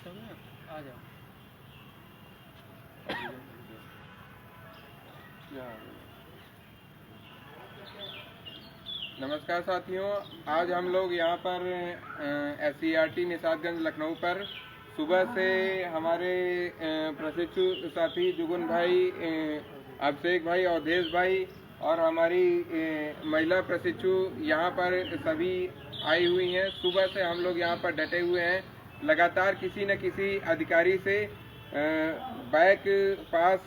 आ जाओ। नमस्कार साथियों, आज हम लोग यहाँ पर SCERT निशातगंज लखनऊ पर सुबह से हमारे प्रशिक्षु साथी जुगन भाई, अभिषेक भाई, अवधेश भाई और हमारी महिला प्रशिक्षु यहाँ पर सभी आई हुई हैं। सुबह से हम लोग यहाँ पर डटे हुए हैं। लगातार किसी न किसी अधिकारी से बैक पास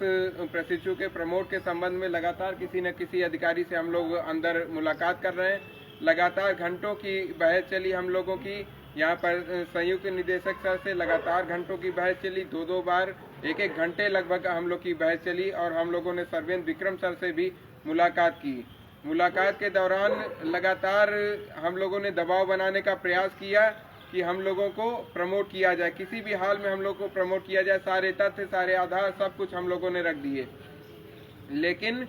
प्रशिक्षु के प्रमोट के संबंध में लगातार किसी न किसी अधिकारी से हम लोग अंदर मुलाकात कर रहे हैं। लगातार घंटों की बहस चली हम लोगों की। यहाँ पर संयुक्त निदेशक सर से लगातार घंटों की बहस चली, दो बार 1-1 घंटे लगभग हम लोग की बहस चली और हम लोगों ने सर्वेंद्र विक्रम सर से भी मुलाकात की। मुलाकात के दौरान लगातार हम लोगों ने दबाव बनाने का प्रयास किया कि हम लोगों को प्रमोट किया जाए, किसी भी हाल में हम लोग को प्रमोट किया जाए। सारे तथ्य, सारे आधार, सब कुछ हम लोगों ने रख दिए, लेकिन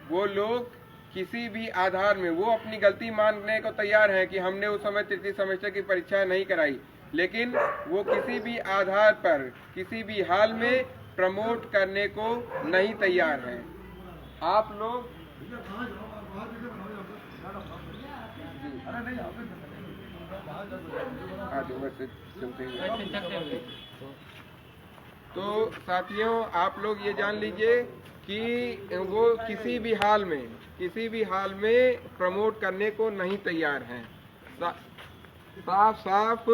वो लोग किसी भी आधार में वो अपनी गलती मानने को तैयार हैं कि हमने उस समय तृतीय सेमेस्टर की परीक्षा नहीं कराई, लेकिन वो किसी भी आधार पर किसी भी हाल में प्रमोट करने को नहीं तैयार हैं। आप लोग तो साथियों, आप लोग ये जान लीजिए कि वो किसी भी हाल में प्रमोट करने को नहीं तैयार हैं। साफ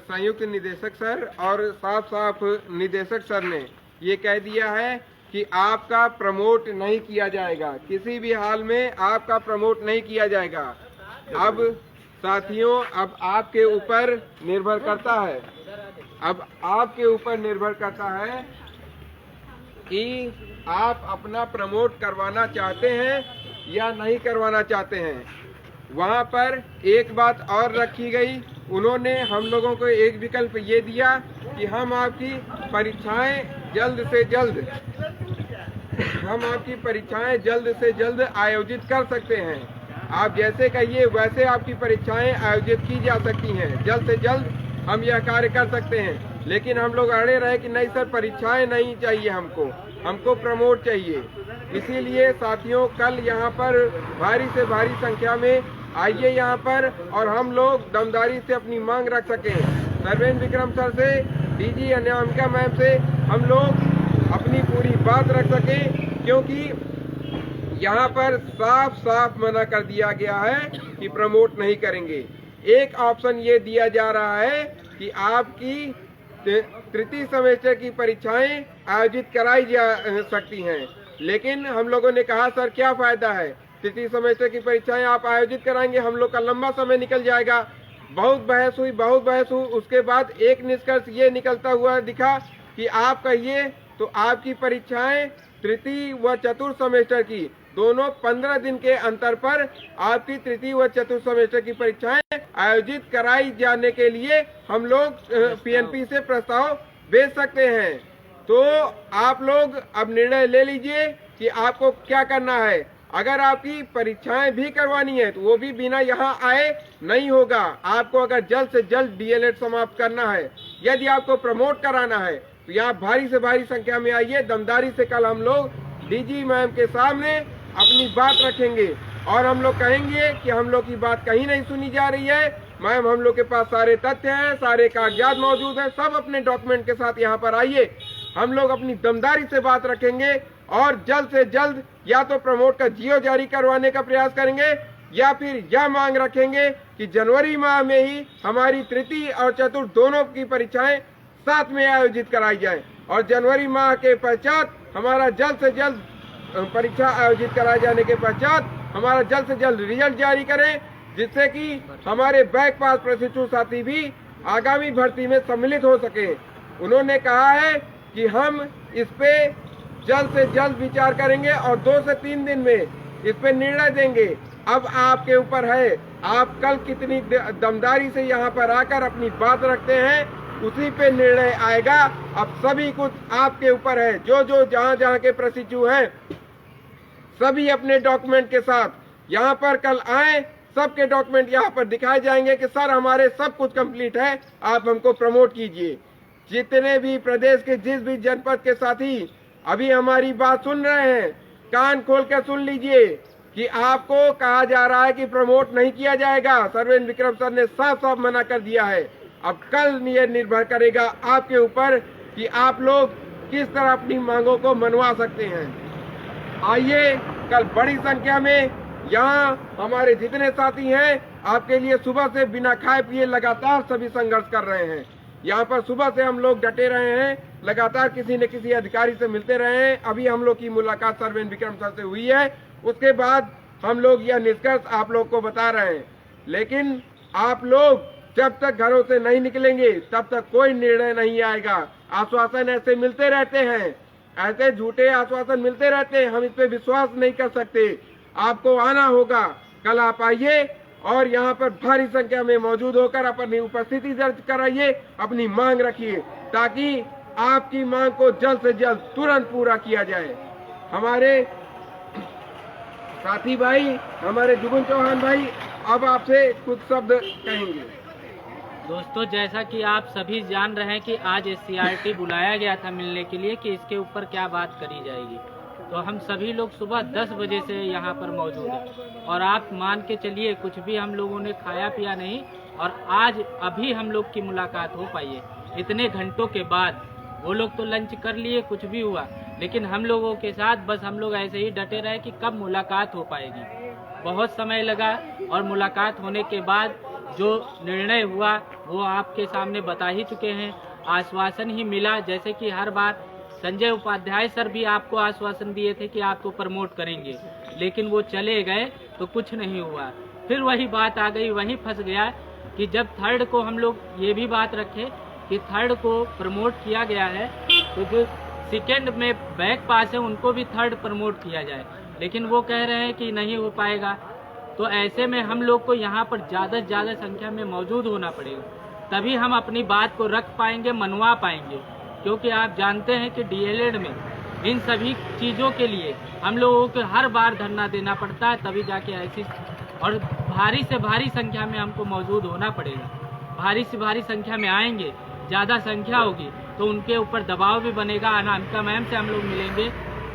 संयुक्त निदेशक सर और साफ निदेशक सर ने ये कह दिया है कि आपका प्रमोट नहीं किया जाएगा, किसी भी हाल में आपका प्रमोट नहीं किया जाएगा। अब साथियों, अब आपके ऊपर निर्भर करता है कि आप अपना प्रमोट करवाना चाहते हैं या नहीं करवाना चाहते हैं। वहाँ पर एक बात और रखी गई, उन्होंने हम लोगों को एक विकल्प ये दिया कि हम आपकी परीक्षाएं जल्द से जल्द आयोजित कर सकते हैं। आप जैसे कहिए वैसे आपकी परीक्षाएं आयोजित की जा सकती हैं, जल्द से जल्द हम यह कार्य कर सकते हैं। लेकिन हम लोग अड़े रहे कि नहीं सर, परीक्षाएं नहीं चाहिए, हमको प्रमोट चाहिए। इसीलिए साथियों, कल यहाँ पर भारी से भारी संख्या में आइए यहाँ पर, और हम लोग दमदारी से अपनी मांग रख सकें। सर्वेंद्र विक्रम सर से, DG अनामिका मैम से हम लोग अपनी पूरी बात रख सकें, क्योंकि यहाँ पर साफ मना कर दिया गया है कि प्रमोट नहीं करेंगे। एक ऑप्शन ये दिया जा रहा है कि आपकी तृतीय सेमेस्टर की परीक्षाएं आयोजित कराई जा सकती हैं, लेकिन हम लोगों ने कहा सर क्या फायदा है, तृतीय सेमेस्टर की परीक्षाएं आप आयोजित कराएंगे, हम लोग का लंबा समय निकल जाएगा। बहुत बहस हुई। उसके बाद एक निष्कर्ष ये निकलता हुआ दिखा कि आप कहिए तो आपकी परीक्षाएं तृतीय व चतुर्थ सेमेस्टर की दोनों 15 दिन के अंतर पर आपकी तृतीय व चतुर्थ सेमेस्टर की परीक्षाएं आयोजित कराई जाने के लिए हम लोग PNP से प्रस्ताव भेज सकते हैं। तो आप लोग अब निर्णय ले लीजिए कि आपको क्या करना है। अगर आपकी परीक्षाएं भी करवानी है तो वो भी बिना यहाँ आए नहीं होगा। आपको अगर जल्द से जल्द DLED समाप्त करना है, यदि आपको प्रमोट कराना है, तो यहाँ भारी से भारी संख्या में आइए। दमदारी से कल हम लोग DG मैम के सामने अपनी बात रखेंगे और हम लोग कहेंगे कि हम लोग की बात कहीं नहीं सुनी जा रही है। मैम, हम लोग के पास सारे तथ्य हैं, सारे कागजात मौजूद हैं, सब अपने डॉक्यूमेंट के साथ यहाँ पर आइए। हम लोग अपनी दमदारी से बात रखेंगे और जल्द से जल्द या तो प्रमोट का GO जारी करवाने का प्रयास करेंगे, या फिर यह मांग रखेंगे कि जनवरी माह में ही हमारी तृतीय और चतुर्थ दोनों की परीक्षाएं साथ में आयोजित कराई जाए, और जनवरी माह के पश्चात हमारा जल्द से जल्द परीक्षा आयोजित कराए जाने के पश्चात हमारा जल्द से जल्द रिजल्ट जारी करें, जिससे कि हमारे बैक पास प्रशिक्षु साथी भी आगामी भर्ती में सम्मिलित हो सके। उन्होंने कहा है कि हम इस पे जल्द से जल्द विचार करेंगे और 2 से 3 दिन में इस पे निर्णय देंगे। अब आपके ऊपर है, आप कल कितनी दमदारी से यहाँ पर आकर अपनी बात रखते हैं, उसी पे निर्णय आएगा। अब सभी कुछ आपके ऊपर है। जो जहाँ के प्रशिक्षु हैं सभी अपने डॉक्यूमेंट के साथ यहाँ पर कल आए, सबके डॉक्यूमेंट यहाँ पर दिखाए जाएंगे कि सर हमारे सब कुछ कंप्लीट है, आप हमको प्रमोट कीजिए। जितने भी प्रदेश के जिस भी जनपद के साथी अभी हमारी बात सुन रहे हैं, कान खोल कर सुन लीजिए कि आपको कहा जा रहा है कि प्रमोट नहीं किया जाएगा। सर्वेन विक्रम सर ने साफ साफ मना कर दिया है। अब कल ये निर्भर करेगा आपके ऊपर कि आप लोग किस तरह अपनी मांगों को मनवा सकते हैं। आइए, कल बड़ी संख्या में यहाँ हमारे जितने साथी हैं आपके लिए सुबह से बिना खाए पिए लगातार सभी संघर्ष कर रहे हैं। यहाँ पर सुबह से हम लोग डटे रहे हैं, लगातार किसी न किसी अधिकारी से मिलते रहे हैं। अभी हम लोग की मुलाकात सर्वेन विक्रम सर से हुई है, उसके बाद हम लोग यह निष्कर्ष आप लोग को बता रहे हैं। लेकिन आप लोग जब तक घरों से नहीं निकलेंगे तब तक कोई निर्णय नहीं आएगा। आश्वासन ऐसे मिलते रहते हैं, ऐसे झूठे आश्वासन मिलते रहते हैं, हम इस पे विश्वास नहीं कर सकते। आपको आना होगा, कल आप आइए और यहाँ पर भारी संख्या में मौजूद होकर अपनी उपस्थिति दर्ज कराइए, अपनी मांग रखिए ताकि आपकी मांग को जल्द से जल्द तुरंत पूरा किया जाए। हमारे साथी भाई, हमारे जुगुन चौहान भाई अब आपसे कुछ शब्द कहेंगे। दोस्तों, जैसा कि आप सभी जान रहे हैं कि आज SCRT बुलाया गया था मिलने के लिए कि इसके ऊपर क्या बात करी जाएगी, तो हम सभी लोग सुबह 10 बजे से यहाँ पर मौजूद हैं और आप मान के चलिए कुछ भी हम लोगों ने खाया पिया नहीं और आज अभी हम लोग की मुलाकात हो पाई है। इतने घंटों के बाद वो लोग तो लंच कर लिए, कुछ भी हुआ, लेकिन हम लोगों के साथ बस हम लोग ऐसे ही डटे रहे कि कब मुलाकात हो पाएगी। बहुत समय लगा और मुलाकात होने के बाद जो निर्णय हुआ वो आपके सामने बता ही चुके हैं। आश्वासन ही मिला, जैसे कि हर बार संजय उपाध्याय सर भी आपको आश्वासन दिए थे कि आपको प्रमोट करेंगे, लेकिन वो चले गए तो कुछ नहीं हुआ। फिर वही बात आ गई, वही फंस गया कि जब थर्ड को हम लोग ये भी बात रखे कि थर्ड को प्रमोट किया गया है तो जो सेकेंड में बैक पास है उनको भी थर्ड प्रमोट किया जाए, लेकिन वो कह रहे हैं कि नहीं हो पाएगा। तो ऐसे में हम लोग को यहाँ पर ज़्यादा से ज़्यादा संख्या में मौजूद होना पड़ेगा, तभी हम अपनी बात को रख पाएंगे, मनवा पाएंगे। क्योंकि आप जानते हैं कि DLED में इन सभी चीज़ों के लिए हम लोगों को हर बार धरना देना पड़ता है, तभी जाके ऐसी और भारी से भारी संख्या में हमको मौजूद होना पड़ेगा। भारी से भारी संख्या में आएंगे, ज़्यादा संख्या होगी तो उनके ऊपर दबाव भी बनेगा। अनामिका मैम से हम लोग मिलेंगे,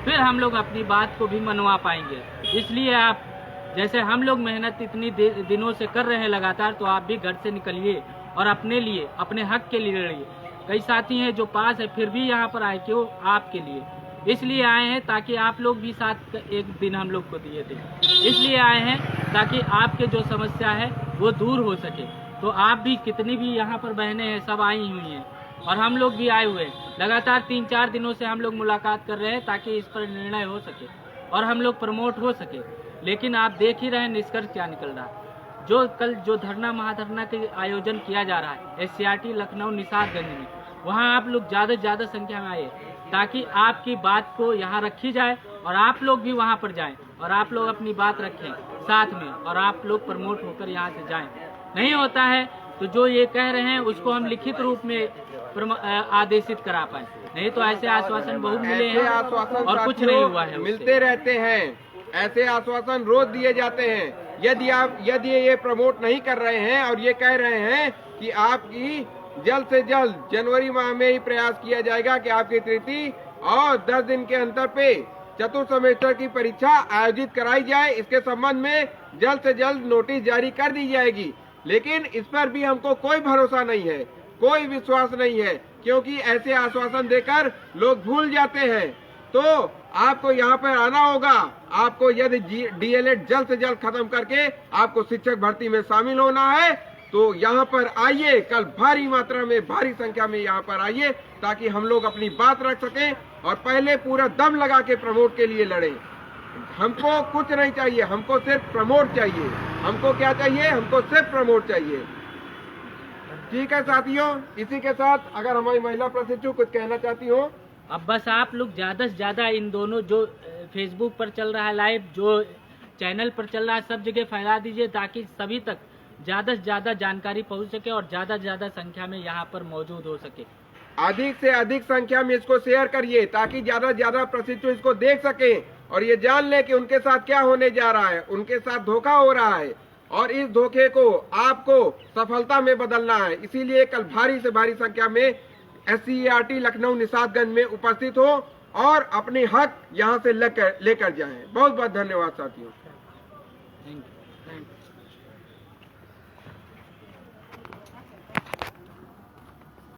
फिर हम लोग अपनी बात को भी मनवा पाएंगे। इसलिए आप जैसे हम लोग मेहनत इतनी दिनों से कर रहे हैं लगातार, तो आप भी घर से निकलिए और अपने लिए, अपने हक के लिए लड़िए। कई साथी हैं जो पास है फिर भी यहाँ पर आए, क्यों? आपके लिए इसलिए आए हैं ताकि आप लोग भी साथ एक दिन हम लोग को दिए थे, इसलिए आए हैं ताकि आपके जो समस्या है वो दूर हो सके। तो आप भी, कितनी भी यहाँ पर बहनें हैं, सब आई हुई हैं और हम लोग भी आए हुए हैं। लगातार 3-4 दिनों से हम लोग मुलाकात कर रहे हैं ताकि इस पर निर्णय हो सके और हम लोग प्रमोट हो सके। लेकिन आप देख ही रहे हैं निष्कर्ष क्या निकल रहा है। जो कल जो धरना महाधरना के आयोजन किया जा रहा है SCRT लखनऊ निसारगंज में, वहाँ आप लोग ज़्यादा से ज़्यादा संख्या में आए ताकि आपकी बात को यहाँ रखी जाए और आप लोग भी वहाँ पर जाएं और आप लोग अपनी बात रखें साथ में और आप लोग प्रमोट होकर यहाँ से जाएं। नहीं होता है तो जो ये कह रहे हैं उसको हम लिखित रूप में आदेशित करा पाए, नहीं तो ऐसे आश्वासन बहुत मिले हैं और कुछ नहीं हुआ है। मिलते रहते हैं, ऐसे आश्वासन रोज दिए जाते हैं। यदि ये प्रमोट नहीं कर रहे हैं और ये कह रहे हैं कि आपकी जल्द से जल्द जनवरी माह में ही प्रयास किया जाएगा कि आपकी तृतीय और 10 दिन के अंतर पे चतुर्थ सेमेस्टर की परीक्षा आयोजित कराई जाए, इसके संबंध में जल्द से जल्द नोटिस जारी कर दी जाएगी। लेकिन इस पर भी हमको कोई भरोसा नहीं है, कोई विश्वास नहीं है, क्योंकि ऐसे आश्वासन देकर लोग भूल जाते हैं। तो आपको यहाँ पर आना होगा। आपको यदि DLED जल्द से जल्द खत्म करके आपको शिक्षक भर्ती में शामिल होना है तो यहाँ पर आइए, कल भारी मात्रा में, भारी संख्या में यहाँ पर आइए ताकि हम लोग अपनी बात रख सकें और पहले पूरा दम लगा के प्रमोट के लिए लड़ें। हमको कुछ नहीं चाहिए, हमको सिर्फ प्रमोट चाहिए। हमको क्या चाहिए? हमको सिर्फ प्रमोट चाहिए। ठीक है साथियों, इसी के साथ अगर हमारी महिला प्रशिक्षु कुछ कहना चाहती हो। अब बस आप लोग ज़्यादा से ज़्यादा इन दोनों जो फेसबुक पर चल रहा है लाइव, जो चैनल पर चल रहा है, सब जगह फैला दीजिए ताकि सभी तक ज़्यादा से ज़्यादा जानकारी पहुंच सके और ज़्यादा से ज़्यादा संख्या में यहाँ पर मौजूद हो सके। अधिक से अधिक संख्या में इसको शेयर करिए ताकि ज़्यादा से ज़्यादा प्रशिक्षु इसको देख सकें और ये जान ले कि उनके साथ क्या होने जा रहा है। उनके साथ धोखा हो रहा है और इस धोखे को आपको सफलता में बदलना है। इसीलिए कल भारी से भारी संख्या में SCERT लखनऊ निशातगंज में उपस्थित हो और अपने हक यहाँ से लेकर जाएं। बहुत बहुत धन्यवाद साथियों। Thank you.